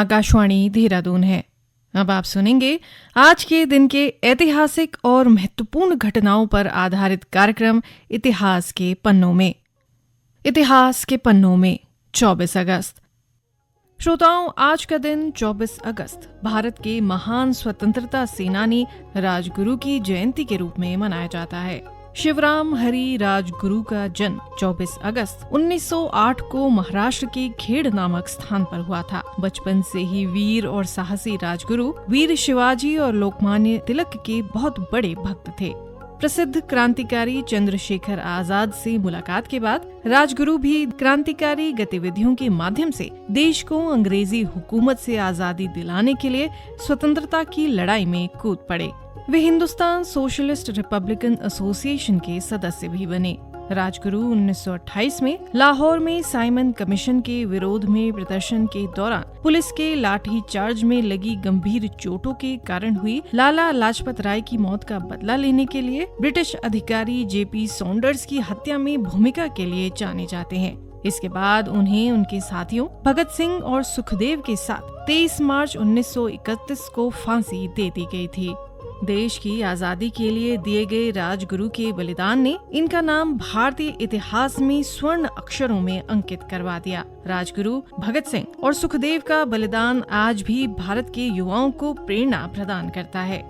आकाशवाणी देहरादून है। अब आप सुनेंगे आज के दिन के ऐतिहासिक और महत्वपूर्ण घटनाओं पर आधारित कार्यक्रम इतिहास के पन्नों में। इतिहास के पन्नों में 24 अगस्त। श्रोताओं, आज का दिन 24 अगस्त भारत के महान स्वतंत्रता सेनानी राजगुरु की जयंती के रूप में मनाया जाता है। शिवराम हरि राजगुरु का जन्म 24 अगस्त 1908 को महाराष्ट्र के खेड़ नामक स्थान पर हुआ था। बचपन से ही वीर और साहसी राजगुरु वीर शिवाजी और लोकमान्य तिलक के बहुत बड़े भक्त थे। प्रसिद्ध क्रांतिकारी चंद्रशेखर आजाद से मुलाकात के बाद राजगुरु भी क्रांतिकारी गतिविधियों के माध्यम से देश को अंग्रेजी हुकूमत से आजादी दिलाने के लिए स्वतंत्रता की लड़ाई में कूद पड़े। वे हिंदुस्तान सोशलिस्ट रिपब्लिकन एसोसिएशन के सदस्य भी बने। राजगुरु 1928 में लाहौर में साइमन कमीशन के विरोध में प्रदर्शन के दौरान पुलिस के लाठी चार्ज में लगी गंभीर चोटों के कारण हुई लाला लाजपत राय की मौत का बदला लेने के लिए ब्रिटिश अधिकारी जेपी सॉन्डर्स की हत्या में भूमिका के लिए जाने जाते हैं। इसके बाद उन्हें उनके साथियों भगत सिंह और सुखदेव के साथ 23 मार्च 1931 को फांसी दे दी गई थी। देश की आजादी के लिए दिए गए राजगुरु के बलिदान ने इनका नाम भारतीय इतिहास में स्वर्ण अक्षरों में अंकित करवा दिया। राजगुरु भगत सिंह और सुखदेव का बलिदान आज भी भारत के युवाओं को प्रेरणा प्रदान करता है।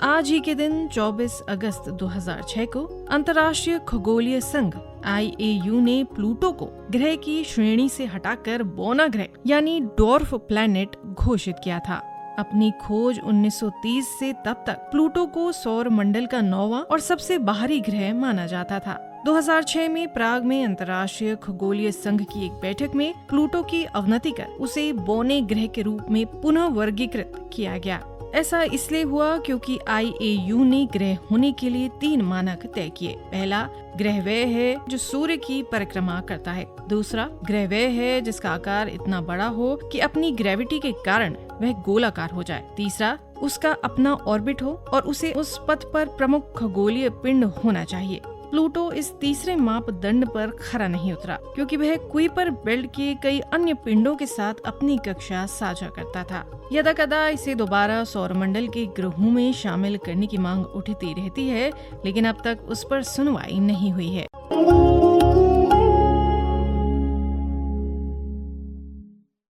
आज ही के दिन 24 अगस्त 2006 को अंतर्राष्ट्रीय खगोलीय संघ IAU ने प्लूटो को ग्रह की श्रेणी से हटाकर बौना ग्रह यानी डॉर्फ प्लैनेट घोषित किया था। अपनी खोज 1930 से तब तक प्लूटो को सौर मंडल का 9वां और सबसे बाहरी ग्रह माना जाता था। 2006 में प्राग में अंतर्राष्ट्रीय खगोलीय संघ की एक बैठक में प्लूटो की अवनति कर उसे बौने ग्रह के रूप में पुनः वर्गीकृत किया गया। ऐसा इसलिए हुआ क्योंकि IAU ने ग्रह होने के लिए 3 मानक तय किए। पहला ग्रह वह है जो सूर्य की परिक्रमा करता है। दूसरा ग्रह वह है जिसका आकार इतना बड़ा हो कि अपनी ग्रेविटी के कारण वह गोलाकार हो जाए। तीसरा उसका अपना ऑर्बिट हो और उसे उस पथ पर प्रमुख खगोलीय पिंड होना चाहिए। प्लूटो इस तीसरे मापदंड पर खरा नहीं उतरा क्योंकि वह कुइपर बेल्ट के कई अन्य पिंडों के साथ अपनी कक्षा साझा करता था। यदा कदा इसे दोबारा सौरमंडल के ग्रहों में शामिल करने की मांग उठती रहती है, लेकिन अब तक उस पर सुनवाई नहीं हुई है।